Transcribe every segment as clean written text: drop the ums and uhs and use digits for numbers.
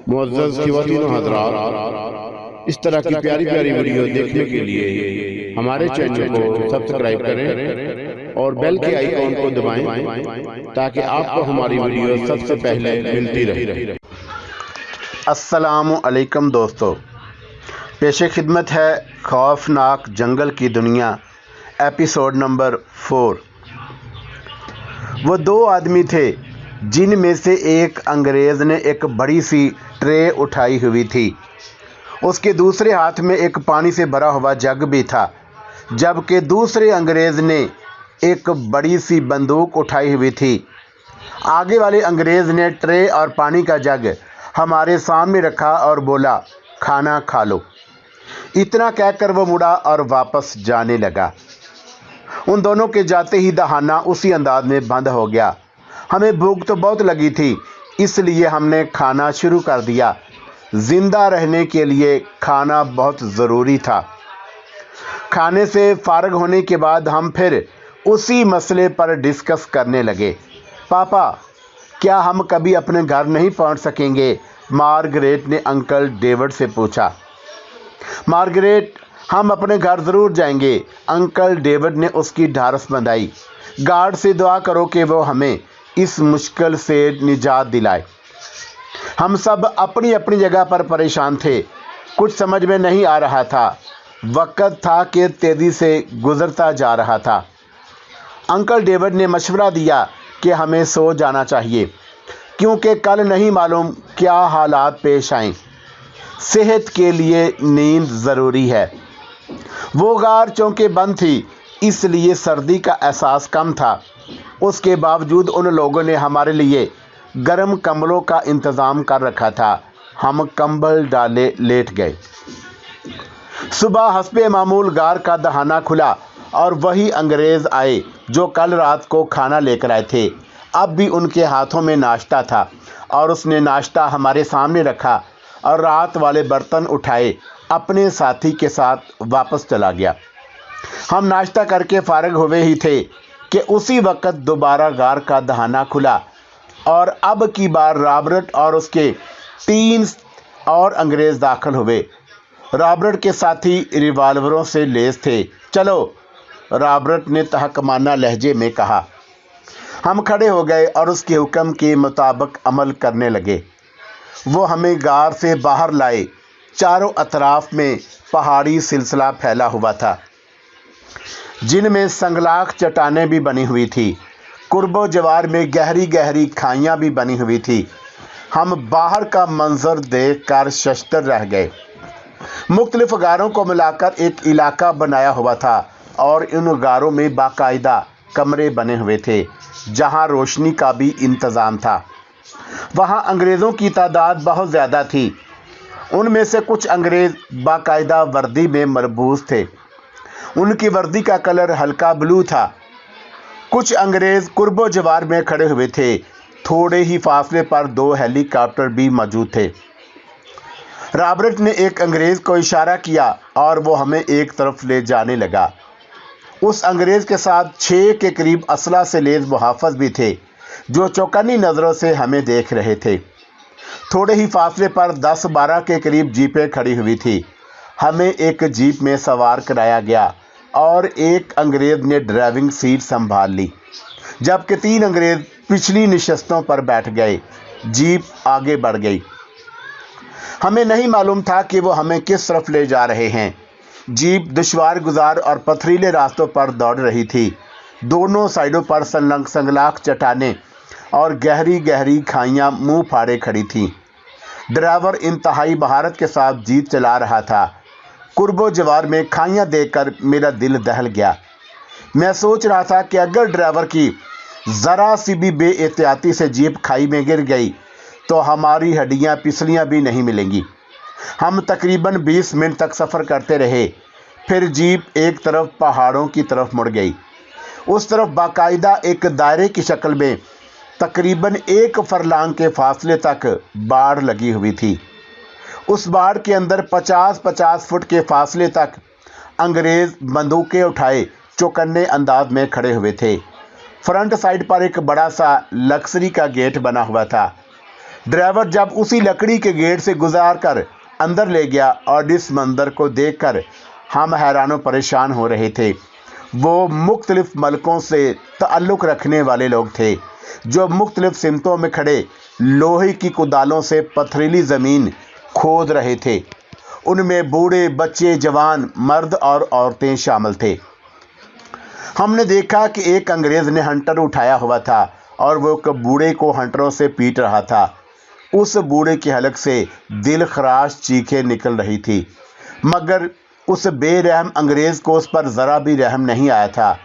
मुअज़्ज़ज़ ख़वातीन व हज़रात, इस तरह की प्यारी प्यारी वीडियो देखने के लिए हमारे चैनल को सब्सक्राइब करें और बेल के आइकॉन को दबाएं ताकि आपको हमारी वीडियो सबसे पहले मिलती रहे। अस्सलामु अलैकुम दोस्तों, पेशे खिदमत है खौफनाक जंगल की दुनिया एपिसोड नंबर 4। वो दो आदमी थे जिनमें से एक अंग्रेज़ ने एक बड़ी सी ट्रे उठाई हुई थी। उसके दूसरे हाथ में एक पानी से भरा हुआ जग भी था, जबकि दूसरे अंग्रेज़ ने एक बड़ी सी बंदूक उठाई हुई थी। आगे वाले अंग्रेज़ ने ट्रे और पानी का जग हमारे सामने रखा और बोला, खाना खा लो। इतना कहकर वो मुड़ा और वापस जाने लगा। उन दोनों के जाते ही दहाना उसी अंदाज में बंद हो गया। हमें भूख तो बहुत लगी थी, इसलिए हमने खाना शुरू कर दिया। ज़िंदा रहने के लिए खाना बहुत ज़रूरी था। खाने से फारग होने के बाद हम फिर उसी मसले पर डिस्कस करने लगे। पापा, क्या हम कभी अपने घर नहीं पहुंच सकेंगे? मार्गरेट ने अंकल डेविड से पूछा। मार्गरेट, हम अपने घर ज़रूर जाएंगे, अंकल डेविड ने उसकी ढारस बंधाई। गार्ड से दुआ करो कि वो हमें इस मुश्किल से निजात दिलाए। हम सब अपनी अपनी जगह पर परेशान थे। कुछ समझ में नहीं आ रहा था। वक्त था कि तेज़ी से गुज़रता जा रहा था। अंकल डेविड ने मशवरा दिया कि हमें सो जाना चाहिए, क्योंकि कल नहीं मालूम क्या हालात पेश आएं। सेहत के लिए नींद ज़रूरी है। वो गार चौंके बंद थी, इसलिए सर्दी का एहसास कम था। उसके बावजूद उन लोगों ने हमारे लिए गर्म कंबलों का इंतज़ाम कर रखा था। हम कंबल डाले लेट गए। सुबह हस्बे मामूल गार का दहाना खुला और वही अंग्रेज़ आए जो कल रात को खाना लेकर आए थे। अब भी उनके हाथों में नाश्ता था और उसने नाश्ता हमारे सामने रखा और रात वाले बर्तन उठाए अपने साथी के साथ वापस चला गया। हम नाश्ता करके फारग हुए ही थे कि उसी वक्त दोबारा गार का दहाना खुला और अब की बार रॉबर्ट और उसके 3 और अंग्रेज़ दाखिल हुए। रॉबर्ट के साथी रिवाल्वरों से लैस थे। चलो, रॉबर्ट ने तहकमाना लहजे में कहा। हम खड़े हो गए और उसके हुक्म के मुताबिक अमल करने लगे। वो हमें गार से बाहर लाए। चारों अतराफ में पहाड़ी सिलसिला फैला हुआ था, जिनमें संगलाख चट्टानें भी बनी हुई थी। कुर्बो जवार में गहरी गहरी खाइयाँ भी बनी हुई थी। हम बाहर का मंजर देख कर शशतर रह गए। मुख्तलिफ गारों को मिलाकर एक इलाका बनाया हुआ था और इन गारों में बाकायदा कमरे बने हुए थे, जहाँ रोशनी का भी इंतज़ाम था। वहाँ अंग्रेज़ों की तादाद बहुत ज़्यादा थी। उनमें से कुछ अंग्रेज़ बाकायदा वर्दी में मलबूस थे। उनकी वर्दी का कलर हल्का ब्लू था। कुछ अंग्रेज़ कुर्बो जवार में खड़े हुए थे। थोड़े ही फासले पर 2 हेलीकॉप्टर भी मौजूद थे। रॉबर्ट ने एक अंग्रेज़ को इशारा किया और वो हमें एक तरफ ले जाने लगा। उस अंग्रेज़ के साथ 6 के करीब असला से लैस मुहाफ़िज़ भी थे, जो चौकन्नी नज़रों से हमें देख रहे थे। थोड़े ही फासले पर 10-12 के करीब जीपें खड़ी हुई थी। हमें एक जीप में सवार कराया गया और एक अंग्रेज़ ने ड्राइविंग सीट संभाल ली, जबकि 3 अंग्रेज़ पिछली नशस्तों पर बैठ गए। जीप आगे बढ़ गई। हमें नहीं मालूम था कि वो हमें किस तरफ ले जा रहे हैं। जीप दुश्वार गुजार और पथरीले रास्तों पर दौड़ रही थी। दोनों साइडों पर संगलाख चट्टानें और गहरी गहरी खाइयाँ मुंह फाड़े खड़ी थीं। ड्राइवर इंतहाई महारत के साथ जीप चला रहा था। कुर्बो जवार में खाइयाँ देखकर मेरा दिल दहल गया। मैं सोच रहा था कि अगर ड्राइवर की ज़रा सी भी बेएहतियाती से जीप खाई में गिर गई तो हमारी हड्डियाँ पिसलियाँ भी नहीं मिलेंगी। हम तकरीबन 20 मिनट तक सफ़र करते रहे। फिर जीप एक तरफ पहाड़ों की तरफ मुड़ गई। उस तरफ बाकायदा एक दायरे की शक्ल में तकरीबन 1 फरलांग के फासले तक बाड़ लगी हुई थी। उस बाड़ के अंदर 50-50 फुट के फासले तक अंग्रेज़ बंदूकें उठाए चौकन्ने अंदाज में खड़े हुए थे। फ्रंट साइड पर एक बड़ा सा लक्सरी का गेट बना हुआ था। ड्राइवर जब उसी लकड़ी के गेट से गुजार कर अंदर ले गया और इस मंजर को देखकर हम हैरान परेशान हो रहे थे। वो मुख्तलिफ मलकों से ताल्लुक़ रखने वाले लोग थे जो मुख्तलिफ सिमतों में खड़े लोहे की कुदालों से पथरीली ज़मीन खोद रहे थे। उनमें बूढ़े, बच्चे, जवान, मर्द और औरतें शामिल थे। हमने देखा कि एक अंग्रेज़ ने हंटर उठाया हुआ था और वो एक बूढ़े को हंटरों से पीट रहा था। उस बूढ़े की हलक से दिल खराश चीखें निकल रही थी, मगर उस बेरहम अंग्रेज़ को उस पर ज़रा भी रहम नहीं आया था।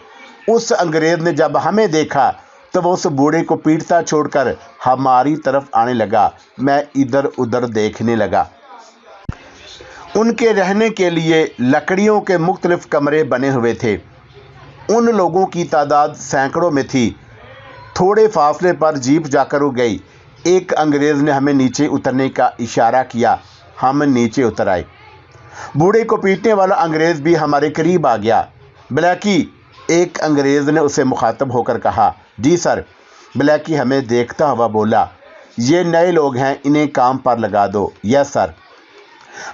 उस अंग्रेज़ ने जब हमें देखा तो वो उस बूढ़े को पीटता छोड़कर हमारी तरफ आने लगा। मैं इधर उधर देखने लगा। उनके रहने के लिए लकड़ियों के मुख्तलिफ कमरे बने हुए थे। उन लोगों की तादाद सैकड़ों में थी। थोड़े फासले पर जीप जाकर रुक गई। एक अंग्रेज़ ने हमें नीचे उतरने का इशारा किया। हम नीचे उतर आए। बूढ़े को पीटने वाला अंग्रेज़ भी हमारे करीब आ गया। ब्लैकी, एक अंग्रेज़ ने उसे मुखातब होकर कहा। जी सर। ब्लैकी हमें देखता हुआ बोला, ये नए लोग हैं, इन्हें काम पर लगा दो। Yes sir.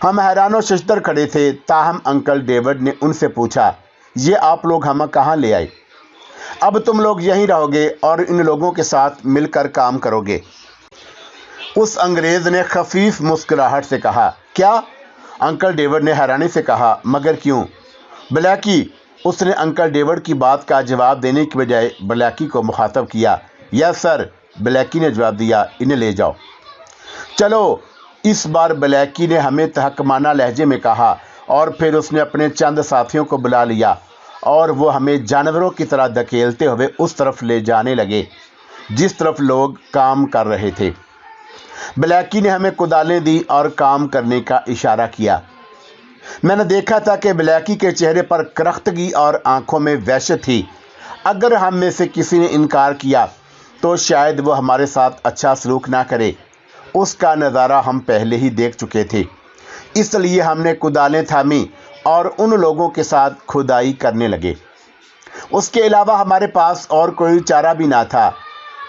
हम हैरान और शशदर खड़े थे। ताहम अंकल डेविड ने उनसे पूछा, ये आप लोग हम कहाँ ले आए? अब तुम लोग यहीं रहोगे और इन लोगों के साथ मिलकर काम करोगे। उस अंग्रेज़ ने खफीफ मुस्कुराहट से कहा। क्या? अंकल डेविड ने हैरानी से कहा। मगर क्यों? ब्लैकी, उसने अंकल डेविड की बात का जवाब देने की बजाय ब्लैकी को मुखातब किया। यस सर, ब्लैकी ने जवाब दिया। इन्हें ले जाओ। चलो। इस बार ब्लैकी ने हमें तहकमाना लहजे में कहा और फिर उसने अपने चंद साथियों को बुला लिया और वो हमें जानवरों की तरह धकेलते हुए उस तरफ ले जाने लगे जिस तरफ लोग काम कर रहे थे। ब्लैकी ने हमें कुदालें दी और काम करने का इशारा किया। मैंने देखा था कि ब्लैकी के चेहरे पर करख्तगी और आंखों में वहशत थी। अगर हम में से किसी ने इनकार किया तो शायद वो हमारे साथ अच्छा सलूक ना करे। उसका नज़ारा हम पहले ही देख चुके थे, इसलिए हमने कुदालें थामी और उन लोगों के साथ खुदाई करने लगे। उसके अलावा हमारे पास और कोई चारा भी ना था।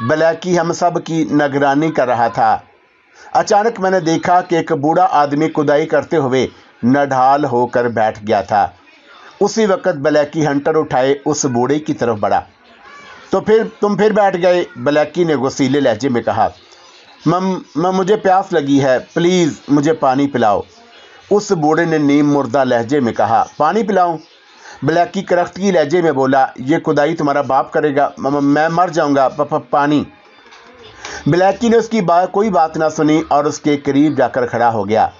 ब्लैकी हम सब की निगरानी कर रहा था। अचानक मैंने देखा कि एक बूढ़ा आदमी खुदाई करते हुए नढाल होकर बैठ गया था। उसी वक्त ब्लैकी हंटर उठाए उस बूढ़े की तरफ बढ़ा। तो फिर तुम फिर बैठ गए? ब्लैकी ने गुस्सीले लहजे में कहा। मुझे प्यास लगी है, प्लीज़ मुझे पानी पिलाओ। उस बूढ़े ने नीम मुर्दा लहजे में कहा। पानी पिलाऊं? ब्लैकी करख्तगी लहजे में बोला। ये खुदाई तुम्हारा बाप करेगा, मैं मर जाऊंगा। पानी। ब्लैकी ने उसकी कोई बात ना सुनी और उसके करीब जाकर खड़ा हो गया।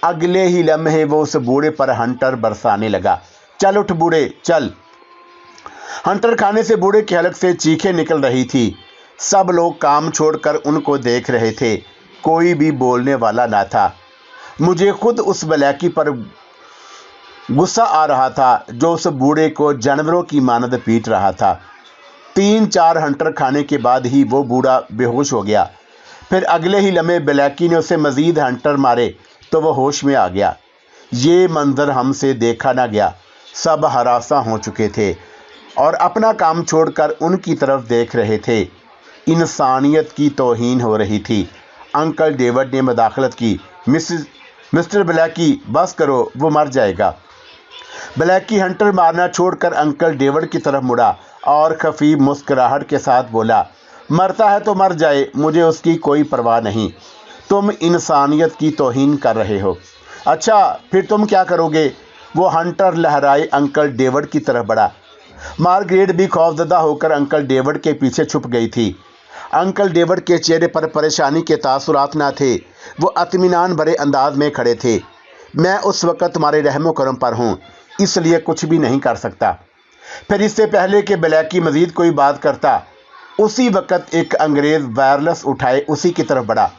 अगले ही लम्हे वो उस बूढ़े पर हंटर बरसाने लगा। चल उठ बूढ़े, चल। हंटर खाने से बूढ़े की हलक से चीखें निकल रही थी। सब लोग काम छोड़कर उनको देख रहे थे। कोई भी बोलने वाला ना था। मुझे खुद उस ब्लैकी पर गुस्सा आ रहा था जो उस बूढ़े को जानवरों की मानद पीट रहा था। 3-4 हंटर खाने के बाद ही वो बूढ़ा बेहोश हो गया। फिर अगले ही लम्हे ब्लैकी ने उसे मज़ीद हंटर मारे तो वो होश में आ गया। ये मंजर हमसे देखा ना गया। सब हरासा हो चुके थे और अपना काम छोड़कर उनकी तरफ देख रहे थे। इंसानियत की तौहीन हो रही थी। अंकल डेविड ने मदाखलत की। मिस्टर ब्लैकी, बस करो, वो मर जाएगा। ब्लैकी हंटर मारना छोड़कर अंकल डेविड की तरफ मुड़ा और खफीफ मुस्कुराहट के साथ बोला, मरता है तो मर जाए, मुझे उसकी कोई परवाह नहीं। तुम इंसानियत की तौहीन कर रहे हो। अच्छा, फिर तुम क्या करोगे? वो हंटर लहराए अंकल डेविड की तरफ बढ़ा। मार्गरेट भी खौफजदा होकर अंकल डेविड के पीछे छुप गई थी। अंकल डेविड के चेहरे पर परेशानी के तासुरात ना थे। वो इत्मीनान भरे अंदाज में खड़े थे। मैं उस वक़्त तुम्हारे रहमो करम पर हूँ, इसलिए कुछ भी नहीं कर सकता। फिर इससे पहले कि ब्लैकी मज़ीद कोई बात करता, उसी वक़्त एक अंग्रेज़ वायरलेस उठाए उसी की तरफ बढ़ा।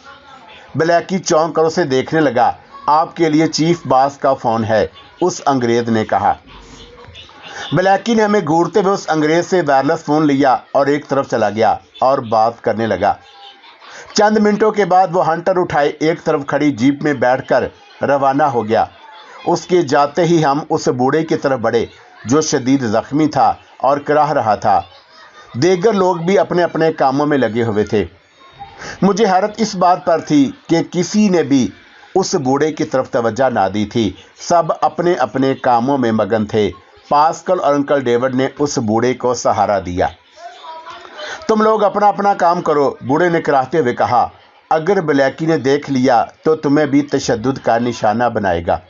ब्लैकी चौंक कर उसे देखने लगा। आपके लिए चीफ बॉस का फ़ोन है, उस अंग्रेज़ ने कहा। ब्लैकी ने हमें घूरते हुए उस अंग्रेज़ से वायरलेस फ़ोन लिया और एक तरफ चला गया और बात करने लगा। चंद मिनटों के बाद वो हंटर उठाए एक तरफ खड़ी जीप में बैठकर रवाना हो गया। उसके जाते ही हम उस बूढ़े की तरफ बढ़े जो शदीद ज़ख्मी था और कराह रहा था। दीगर लोग भी अपने अपने कामों में लगे हुए थे। मुझे हैरत इस बात पर थी कि किसी ने भी उस बूढ़े की तरफ तवज्जो ना दी थी। सब अपने अपने कामों में मगन थे। पास्कल और अंकल डेविड ने उस बूढ़े को सहारा दिया। तुम लोग अपना अपना काम करो, बूढ़े ने कराहते हुए कहा। अगर ब्लैकी ने देख लिया तो तुम्हें भी तशद्दुद का निशाना बनाएगा।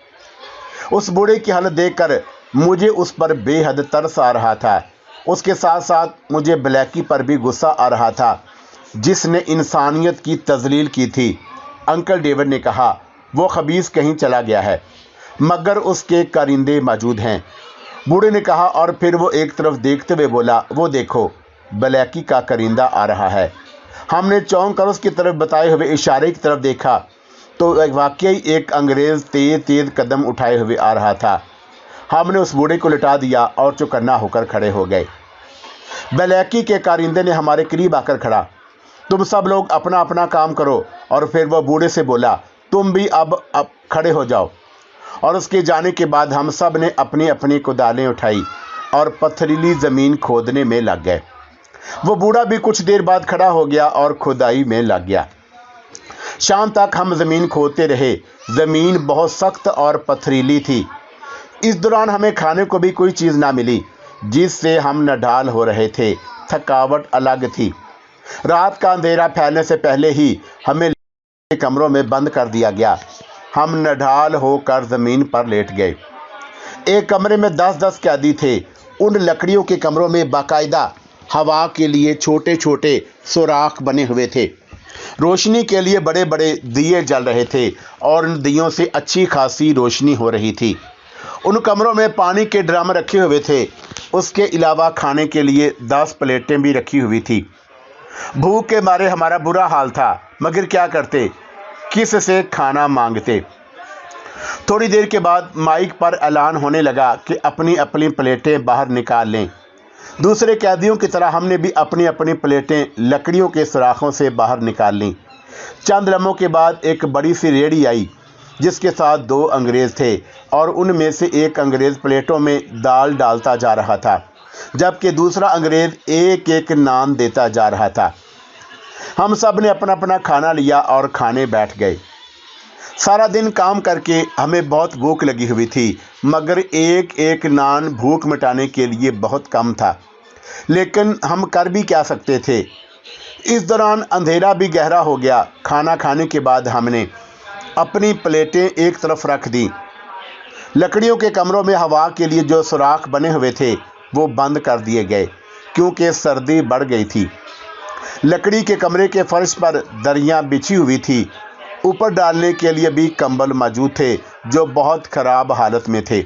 उस बूढ़े की हालत देखकर मुझे उस पर बेहद तरस आ रहा था। उसके साथ साथ मुझे ब्लैकी पर भी गुस्सा आ रहा था, जिसने इंसानियत की तजलील की थी। अंकल डेविड ने कहा, वो खबीस कहीं चला गया है, मगर उसके कारिंदे मौजूद हैं। बूढ़े ने कहा और फिर वो एक तरफ देखते हुए बोला, वो देखो, ब्लैकी का करिंदा आ रहा है। हमने चौंक कर उसकी तरफ बताए हुए इशारे की तरफ देखा तो वाकई एक अंग्रेज़ तेज तेज कदम उठाए हुए आ रहा था। हमने उस बूढ़े को लिटा दिया और चौकन्ना होकर खड़े हो गए। ब्लैकी के कारिंदे ने हमारे करीब आकर खड़ा। तुम सब लोग अपना अपना काम करो। और फिर वह बूढ़े से बोला, तुम भी अब खड़े हो जाओ। और उसके जाने के बाद हम सब ने अपनी अपनी कुदालें उठाई और पथरीली ज़मीन खोदने में लग गए। वो बूढ़ा भी कुछ देर बाद खड़ा हो गया और खुदाई में लग गया। शाम तक हम ज़मीन खोदते रहे। ज़मीन बहुत सख्त और पथरीली थी। इस दौरान हमें खाने को भी कोई चीज़ ना मिली, जिससे हम नढाल हो रहे थे। थकावट अलग थी। रात का अंधेरा फैलने से पहले ही हमें कमरों में बंद कर दिया गया। हम नढाल होकर ज़मीन पर लेट गए। एक कमरे में 10-10 कैदी थे। उन लकड़ियों के कमरों में बाकायदा हवा के लिए छोटे छोटे सुराख बने हुए थे। रोशनी के लिए बड़े बड़े दिए जल रहे थे और उन दियों से अच्छी खासी रोशनी हो रही थी। उन कमरों में पानी के ड्रम रखे हुए थे। उसके अलावा खाने के लिए 10 प्लेटें भी रखी हुई थी। भूख के मारे हमारा बुरा हाल था, मगर क्या करते, किस से खाना मांगते। थोड़ी देर के बाद माइक पर ऐलान होने लगा कि अपनी अपनी प्लेटें बाहर निकाल लें। दूसरे कैदियों की तरह हमने भी अपनी अपनी प्लेटें लकड़ियों के सुराखों से बाहर निकाल लीं। चंद लम्हों के बाद एक बड़ी सी रेहड़ी आई, जिसके साथ 2 अंग्रेज़ थे और उनमें से एक अंग्रेज़ प्लेटों में दाल डालता जा रहा था, जबकि दूसरा अंग्रेज़ एक एक नान देता जा रहा था। हम सब ने अपना अपना खाना लिया और खाने बैठ गए। सारा दिन काम करके हमें बहुत भूख लगी हुई थी, मगर एक एक नान भूख मिटाने के लिए बहुत कम था, लेकिन हम कर भी क्या सकते थे। इस दौरान अंधेरा भी गहरा हो गया। खाना खाने के बाद हमने अपनी प्लेटें एक तरफ रख दी। लकड़ियों के कमरों में हवा के लिए जो सुराख बने हुए थे वो बंद कर दिए गए, क्योंकि सर्दी बढ़ गई थी। लकड़ी के कमरे के फर्श पर दरियां बिछी हुई थी। ऊपर डालने के लिए भी कंबल मौजूद थे, जो बहुत ख़राब हालत में थे,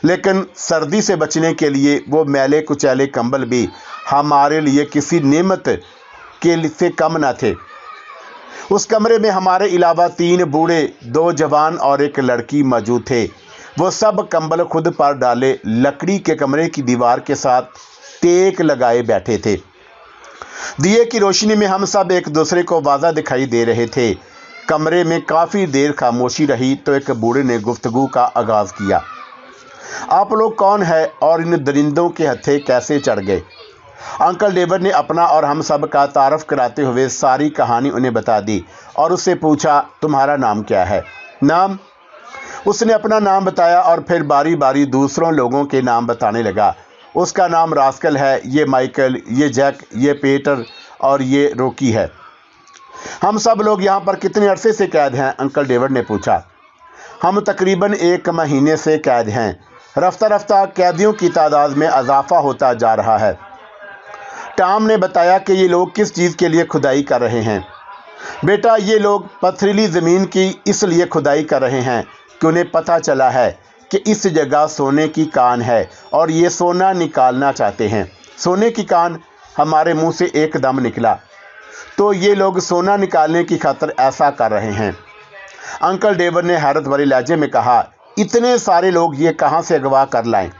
लेकिन सर्दी से बचने के लिए वो मैले कुचैले कंबल भी हमारे लिए किसी नेमत के से कम न थे। उस कमरे में हमारे अलावा 3 बूढ़े, 2 जवान और एक लड़की मौजूद थे। वो सब कंबल खुद पर डाले लकड़ी के कमरे की दीवार के साथ टेक लगाए बैठे थे। दिए की रोशनी में हम सब एक दूसरे को वाज़ा दिखाई दे रहे थे। कमरे में काफ़ी देर खामोशी रही तो एक बूढ़े ने गुफ्तगू का आगाज़ किया। आप लोग कौन है और इन दरिंदों के हत्थे कैसे चढ़ गए? अंकल डेविड ने अपना और हम सब का तारफ़ कराते हुए सारी कहानी उन्हें बता दी और उससे पूछा, तुम्हारा नाम क्या है? नाम? उसने अपना नाम बताया और फिर बारी बारी दूसरों लोगों के नाम बताने लगा। उसका नाम रास्कल है, ये माइकल, ये जैक, ये पीटर और ये रोकी है। हम सब लोग यहाँ पर कितने अरसे से कैद हैं? अंकल डेविड ने पूछा। हम तकरीबन 1 महीने से कैद हैं। रफ्ता रफ्ता कैदियों की तादाद में इजाफा होता जा रहा है। टॉम ने बताया कि ये लोग किस चीज़ के लिए खुदाई कर रहे हैं। बेटा, ये लोग पथरीली ज़मीन की इसलिए खुदाई कर रहे हैं कि उन्हें पता चला है कि इस जगह सोने की कान है और ये सोना निकालना चाहते हैं। सोने की कान हमारे मुंह से एकदम निकला, तो ये लोग सोना निकालने की खातिर ऐसा कर रहे हैं। अंकल डेविड ने हैरत भरे लहजे में कहा, इतने सारे लोग ये कहाँ से अगवा कर लाएं?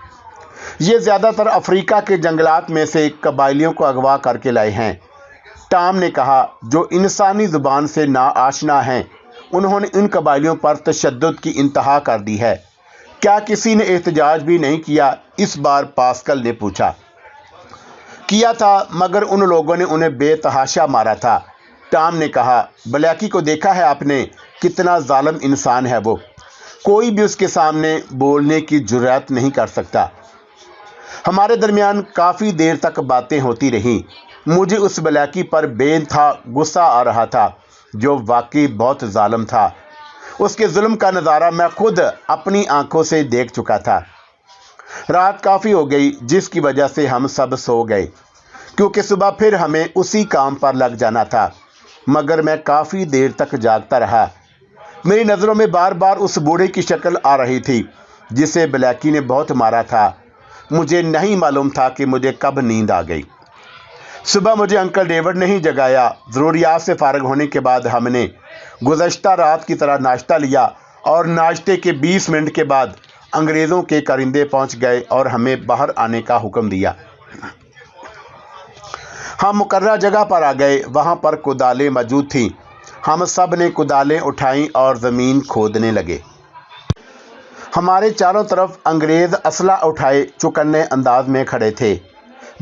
ये ज़्यादातर अफ्रीका के जंगलात में से कबाइलियों को अगवा करके लाए हैं। टॉम ने कहा, जो इंसानी ज़ुबान से ना आशना हैं, उन्होंने इन कबाइलियों पर तशद्दुद की इंतहा कर दी है। क्या किसी ने एहतजाज भी नहीं किया? इस बार पास्कल ने पूछा। किया था, मगर उन लोगों ने उन्हें बेतहाशा मारा था। टॉम ने कहा, ब्लैकी को देखा है आपने, कितना जालिम इंसान है वो, कोई भी उसके सामने बोलने की जुर्रत नहीं कर सकता। हमारे दरमियान काफ़ी देर तक बातें होती रहीं। मुझे उस ब्लैकी पर बेइंतहा गुस्सा आ रहा था, जो वाकई बहुत जालिम था। उसके जुल्म का नज़ारा मैं खुद अपनी आंखों से देख चुका था। रात काफ़ी हो गई, जिसकी वजह से हम सब सो गए, क्योंकि सुबह फिर हमें उसी काम पर लग जाना था। मगर मैं काफ़ी देर तक जागता रहा। मेरी नज़रों में बार बार उस बूढ़े की शक्ल आ रही थी जिसे ब्लैकी ने बहुत मारा था। मुझे नहीं मालूम था कि मुझे कब नींद आ गई। सुबह मुझे अंकल डेविड ने ही जगाया। ज़रूरियात से फारग होने के बाद हमने गुज़श्ता रात की तरह नाश्ता लिया और नाश्ते के 20 मिनट के बाद अंग्रेज़ों के कारिंदे पहुंच गए और हमें बाहर आने का हुक्म दिया। हम मुकर्रर जगह पर आ गए। वहाँ पर कुदालें मौजूद थीं। हम सब ने कुदालें उठाईं और ज़मीन खोदने लगे। हमारे चारों तरफ अंग्रेज़ असला उठाए चौकन्ने अंदाज में खड़े थे।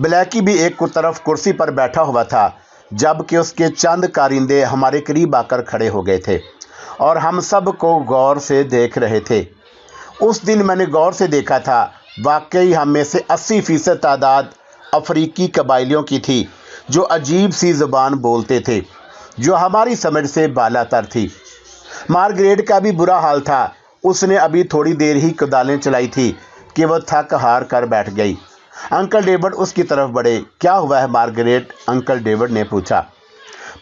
ब्लैकी भी एक तरफ कुर्सी पर बैठा हुआ था, जबकि उसके चंद कारिंदे हमारे करीब आकर खड़े हो गए थे और हम सब को गौर से देख रहे थे। उस दिन मैंने गौर से देखा था, वाकई हम में से 80% तादाद अफ्रीकी कबाइलियों की थी, जो अजीब सी ज़ुबान बोलते थे, जो हमारी समझ से बालातर थी। मार्गरेट का भी बुरा हाल था। उसने अभी थोड़ी देर ही कुदालें चलाई थी कि वह थक हार कर बैठ गई। अंकल डेविड उसकी तरफ बढ़े। क्या हुआ है मार्गरेट? अंकल डेविड ने पूछा।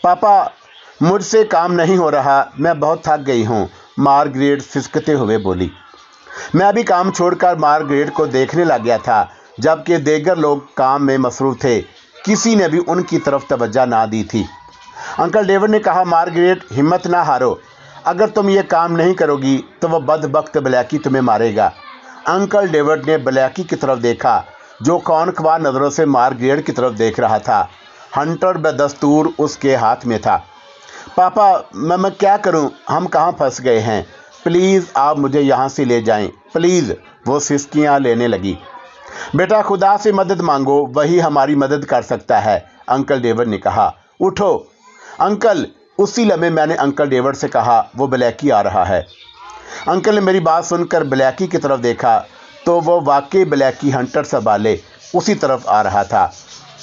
पापा, मुझसे काम नहीं हो रहा, मैं बहुत थक गई हूँ, मार्गरेट सिसकते हुए बोली। मैं अभी काम छोड़कर मार्गरेट को देखने लग गया था, जबकि दीगर लोग काम में मसरूफ़ थे। किसी ने भी उनकी तरफ तवज्जो ना दी थी। अंकल डेविड ने कहा, मार्गरेट, हिम्मत ना हारो, अगर तुम ये काम नहीं करोगी तो वह बदबख्त ब्लैकी तुम्हें मारेगा। अंकल डेविड ने ब्लैकी की तरफ देखा, जो कौन-ख्वार नज़रों से मार्गरेट की तरफ देख रहा था। हंटर बदस्तूर उसके हाथ में था। पापा, मैं क्या करूं? हम कहां फंस गए हैं? प्लीज़ आप मुझे यहां से ले जाएं, प्लीज़। वो सिसकियां लेने लगी। बेटा, खुदा से मदद मांगो, वही हमारी मदद कर सकता है, अंकल डेविड ने कहा। उठो अंकल। उसी लम्हे मैंने अंकल डेविड से कहा, वो ब्लैकी आ रहा है। अंकल ने मेरी बात सुनकर ब्लैकी की तरफ देखा तो वो वाकई ब्लैकी हंटर संभाले उसी तरफ आ रहा था।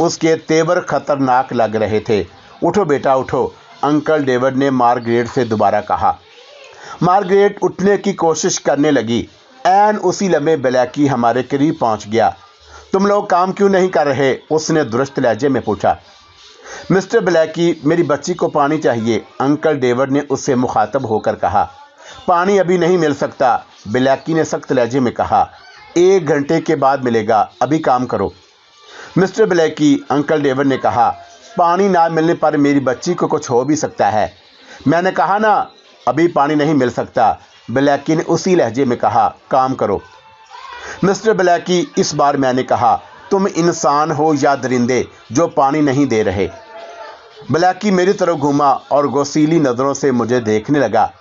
उसके तेवर खतरनाक लग रहे थे। उठो बेटा, उठो, अंकल डेविड ने मार्गरेट से दोबारा कहा। मार्गरेट उठने की कोशिश करने लगी। ऐन उसी लम्हे ब्लैकी हमारे करीब पहुंच गया। तुम लोग काम क्यों नहीं कर रहे? उसने दुरुस्त लहजे में पूछा। मिस्टर ब्लैकी, मेरी बच्ची को पानी चाहिए, अंकल डेविड ने उससे मुखातब होकर कहा। पानी अभी नहीं मिल सकता, ब्लैकी ने सख्त लहजे में कहा। 1 घंटे के बाद मिलेगा, अभी काम करो। मिस्टर ब्लैकी, अंकल डेविड ने कहा, पानी ना मिलने पर मेरी बच्ची को कुछ हो भी सकता है। मैंने कहा ना, अभी पानी नहीं मिल सकता, ब्लैकी ने उसी लहजे में कहा। काम करो। मिस्टर ब्लैकी, इस बार मैंने कहा, तुम इंसान हो या दरिंदे जो पानी नहीं दे रहे? ब्लैकी मेरी तरफ घूमा और गोसीली नज़रों से मुझे देखने लगा।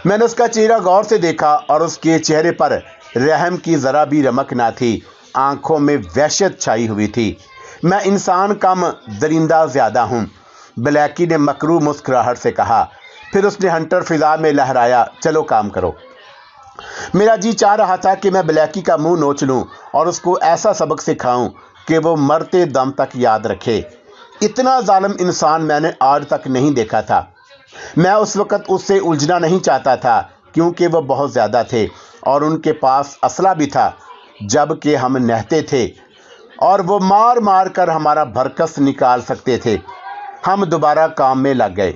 मैंने उसका चेहरा गौर से देखा और उसके चेहरे पर रहम की ज़रा भी रमक ना थी। आंखों में वहशत छाई हुई थी। मैं इंसान कम, दरिंदा ज़्यादा हूँ, ब्लैकी ने मकरू मुस्कुराहट से कहा। फिर उसने हंटर फिजा में लहराया। चलो काम करो। मेरा जी चाह रहा था कि मैं ब्लैकी का मुंह नोच लूं और उसको ऐसा सबक सिखाऊं कि वो मरते दम तक याद रखे। इतना जालिम इंसान मैंने आज तक नहीं देखा था। मैं उस वक़्त उससे उलझना नहीं चाहता था, क्योंकि वह बहुत ज़्यादा थे और उनके पास असला भी था, जबकि हम नहते थे और वो मार मार कर हमारा भरकस निकाल सकते थे। हम दोबारा काम में लग गए।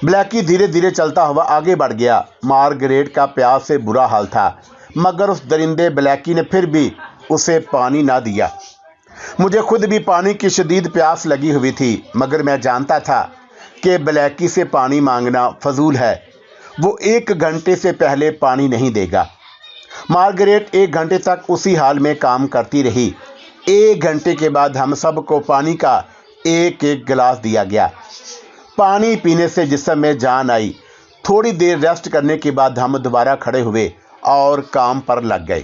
ब्लैकी धीरे धीरे चलता हुआ आगे बढ़ गया। मार्गरेट का प्यास से बुरा हाल था, मगर उस दरिंदे ब्लैकी ने फिर भी उसे पानी ना दिया। मुझे खुद भी पानी की शदीद प्यास लगी हुई थी, मगर मैं जानता था कि ब्लैकी से पानी मांगना फजूल है। वो 1 घंटे से पहले पानी नहीं देगा। मार्गरेट 1 घंटे तक उसी हाल में काम करती रही। 1 घंटे के बाद हम सबको पानी का एक एक गिलास दिया गया। पानी पीने से जिस्म में जान आई। थोड़ी देर रेस्ट करने के बाद हम दोबारा खड़े हुए और काम पर लग गए।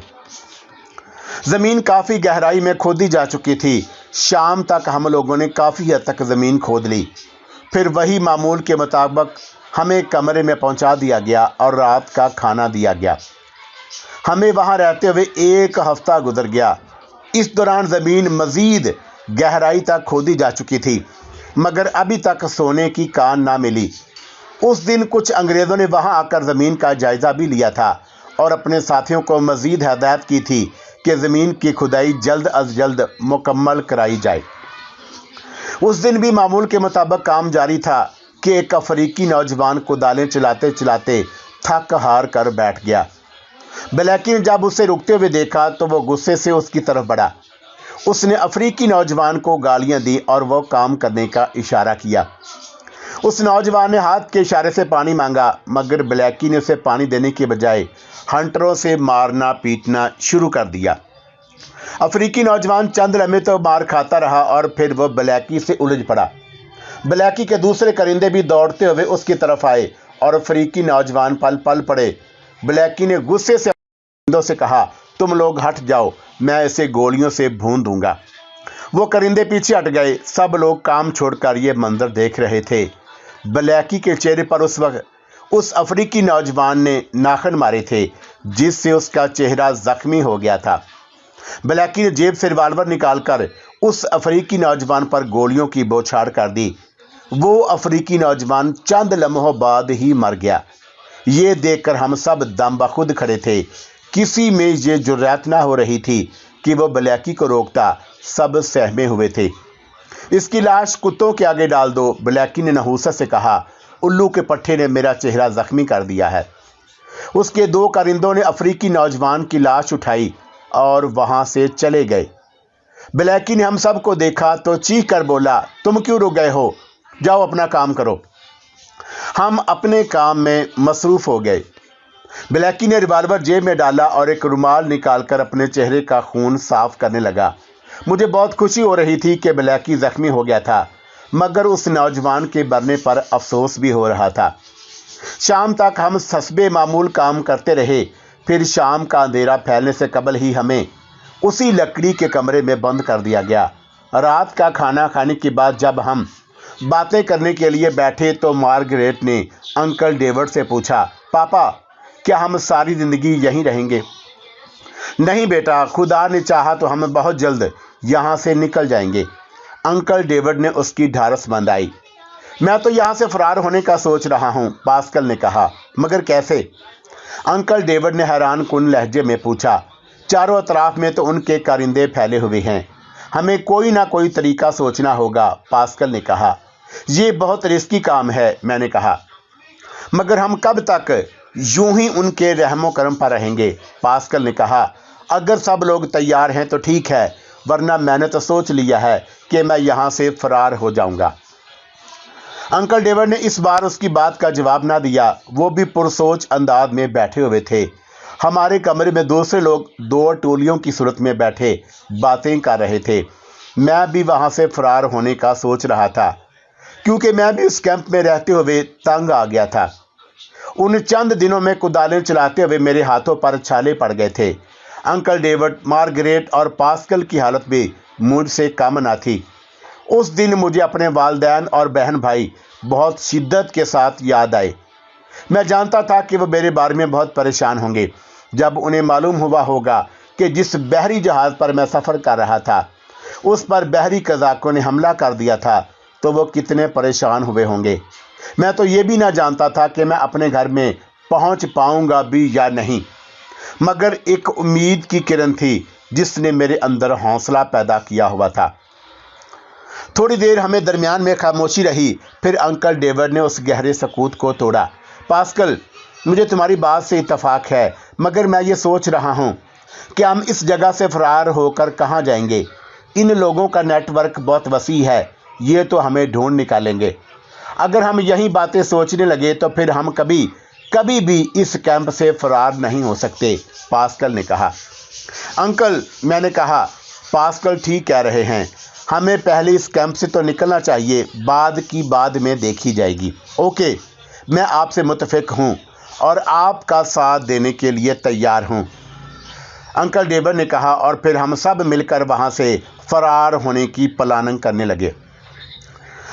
ज़मीन काफ़ी गहराई में खोदी जा चुकी थी। शाम तक हम लोगों ने काफ़ी हद तक ज़मीन खोद ली। फिर वही मामूल के मुताबिक हमें कमरे में पहुंचा दिया गया और रात का खाना दिया गया। हमें वहां रहते हुए 1 हफ्ता गुजर गया। इस दौरान ज़मीन मज़ीद गहराई तक खोदी जा चुकी थी, मगर अभी तक सोने की कान ना मिली। उस दिन कुछ अंग्रेज़ों ने वहां आकर ज़मीन का जायज़ा भी लिया था और अपने साथियों को मज़ीद हदायत की थी कि ज़मीन की खुदाई जल्द अज जल्द मुकम्मल कराई जाए। उस दिन भी मामूल के मुताबिक काम जारी था कि एक अफ्रीकी नौजवान कुदालें चलाते चलाते थक हार कर बैठ गया। ब्लैकी ने जब उसे रुकते हुए देखा तो वो गुस्से से उसकी तरफ बढ़ा। उसने अफ्रीकी नौजवान को गालियां दी और वो काम करने का इशारा किया। उस नौजवान ने हाथ के इशारे से पानी मांगा, मगर ब्लैकी ने उसे पानी देने के बजाय हंटरों से मारना पीटना शुरू कर दिया। अफ्रीकी नौजवान चंद लम्हे तो मार खाता रहा और फिर वो ब्लैकी से उलझ पड़ा। ब्लैकी के दूसरे परिंदे भी दौड़ते हुए उसकी तरफ आए और अफ्रीकी नौजवान पल पल पड़े। ब्लैकी ने गुस्से से परिंदों से कहा, तुम लोग हट जाओ, मैं इसे गोलियों से भून दूंगा। वो परिंदे पीछे हट गए। सब लोग काम छोड़कर ये मंजर देख रहे थे। ब्लैकी के चेहरे पर उस वक्त उस अफ्रीकी नौजवान ने नाखून मारे थे, जिससे उसका चेहरा जख्मी हो गया था। ब्लैकी ने जेब से रिवाल्वर निकालकर उस अफ्रीकी नौजवान पर गोलियों की बौछार कर दी। वो अफ्रीकी नौजवान चंद लम्हों बाद ही मर गया। ये देखकर हम सब दम बखुद खड़े थे। किसी में ये जुर्रत ना हो रही थी कि वो ब्लैकी को रोकता। सब सहमे हुए थे। इसकी लाश कुत्तों के आगे डाल दो, ब्लैकी ने नहूसत से कहा। उल्लू के पट्टे ने मेरा चेहरा जख्मी कर दिया है। उसके 2 कारिंदों ने अफ्रीकी नौजवान की लाश उठाई और वहां से चले गए। ब्लैकी ने हम सब को देखा तो चीख कर बोला, तुम क्यों रुक गए हो? जाओ अपना काम करो। हम अपने काम में मसरूफ हो गए। ब्लैकी ने रिवाल्वर जेब में डाला और एक रुमाल निकालकर अपने चेहरे का खून साफ करने लगा। मुझे बहुत खुशी हो रही थी कि ब्लैकी जख्मी हो गया था, मगर उस नौजवान के मरने पर अफसोस भी हो रहा था। शाम तक हम सस्बे मामूल काम करते रहे। फिर शाम का अंधेरा फैलने से कबल ही हमें उसी लकड़ी के कमरे में बंद कर दिया गया। रात का खाना खाने के बाद जब हम बातें करने के लिए बैठे तो मार्गरेट ने अंकल डेविड से पूछा, पापा क्या हम सारी ज़िंदगी यहीं रहेंगे? नहीं बेटा, खुदा ने चाहा तो हम बहुत जल्द यहाँ से निकल जाएंगे। अंकल डेविड ने उसकी ढारस बंधाई। मैं तो यहाँ से फरार होने का सोच रहा हूँ, पास्कल ने कहा। मगर कैसे? अंकल डेविड ने हैरान कुन लहजे में पूछा। चारों अतराफ में तो उनके कारिंदे फैले हुए हैं, हमें कोई ना कोई तरीका सोचना होगा, पास्कल ने कहा। ये बहुत रिस्की काम है, मैंने कहा। मगर हम कब तक यूं ही उनके रहमो करम पर रहेंगे? पास्कल ने कहा। अगर सब लोग तैयार हैं तो ठीक है, वरना मैंने तो सोच लिया है कि मैं यहाँ से फरार हो जाऊंगा। अंकल डेविड ने इस बार उसकी बात का जवाब ना दिया। वो भी पुरसोच अंदाज में बैठे हुए थे। हमारे कमरे में दूसरे लोग 2 टोलियों की सूरत में बैठे बातें कर रहे थे। मैं भी वहाँ से फरार होने का सोच रहा था, क्योंकि मैं भी उस कैंप में रहते हुए तंग आ गया था। उन चंद दिनों में कुदालें चलाते हुए मेरे हाथों पर छाले पड़ गए थे। अंकल डेविड, मार्गरेट और पास्कल की हालत भी मुझसे कम ना थी। उस दिन मुझे अपने वालिदैन और बहन भाई बहुत शिद्दत के साथ याद आए। मैं जानता था कि वो मेरे बारे में बहुत परेशान होंगे जब उन्हें मालूम हुआ होगा कि जिस बहरी जहाज़ पर मैं सफ़र कर रहा था उस पर बहरी कज़ाकों ने हमला कर दिया था, तो वो कितने परेशान हुए होंगे। मैं तो ये भी ना जानता था कि मैं अपने घर में पहुंच पाऊंगा भी या नहीं, मगर एक उम्मीद की किरण थी जिसने मेरे अंदर हौसला पैदा किया हुआ था। थोड़ी देर हमें दरमियान में खामोशी रही। फिर अंकल डेविड ने उस गहरे सकूत को तोड़ा। पास्कल, मुझे तुम्हारी बात से इत्तेफाक है, मगर मैं ये सोच रहा हूँ कि हम इस जगह से फरार होकर कहाँ जाएंगे। इन लोगों का नेटवर्क बहुत वसी है, ये तो हमें ढूंढ निकालेंगे। अगर हम यही बातें सोचने लगे तो फिर हम कभी भी इस कैंप से फरार नहीं हो सकते, पास्कल ने कहा। अंकल, मैंने कहा, पास्कल ठीक कह रहे हैं, हमें पहले इस कैंप से तो निकलना चाहिए, बाद की बाद में देखी जाएगी। ओके, मैं आपसे मुत्तफिक हूँ और आपका साथ देने के लिए तैयार हूँ, अंकल डेविड ने कहा। और फिर हम सब मिलकर वहाँ से फरार होने की प्लानिंग करने लगे।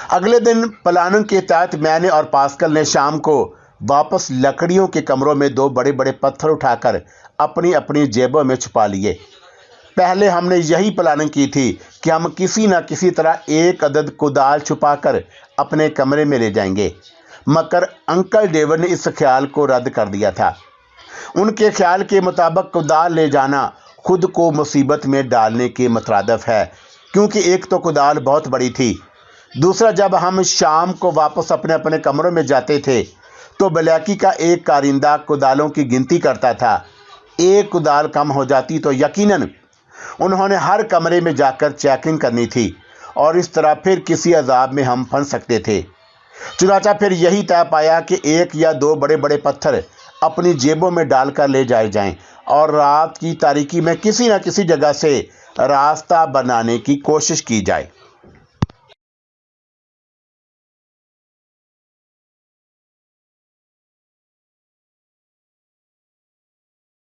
اگلے دن پلاننگ کے تحت میں نے اور پاسکل نے شام کو واپس لکڑیوں کے کمروں میں 2 بڑے بڑے پتھر اٹھا کر اپنی اپنی جیبوں میں چھپا لیے۔ پہلے ہم نے یہی پلاننگ کی تھی کہ ہم کسی نہ کسی طرح 1 عدد کدال چھپا کر اپنے کمرے میں لے جائیں گے، مگر انکل ڈیوڈ نے اس خیال کو رد کر دیا تھا۔ ان کے خیال کے مطابق کدال لے جانا خود کو مصیبت میں ڈالنے کے مترادف ہے، کیونکہ ایک تو کدال بہت بڑی تھی، دوسرا جب ہم شام کو واپس اپنے اپنے کمروں میں جاتے تھے تو بلیکی کا ایک کارندہ کدالوں کی گنتی کرتا تھا۔ 1 کدال کم ہو جاتی تو یقیناً انہوں نے ہر کمرے میں جا کر چیکنگ کرنی تھی اور اس طرح پھر کسی عذاب میں ہم پھنس سکتے تھے۔ چنانچہ پھر یہی طے پایا کہ 1 یا 2 بڑے بڑے پتھر اپنی جیبوں میں ڈال کر لے جائے جائیں اور رات کی تاریکی میں کسی نہ کسی جگہ سے راستہ بنانے کی کوشش کی جائے۔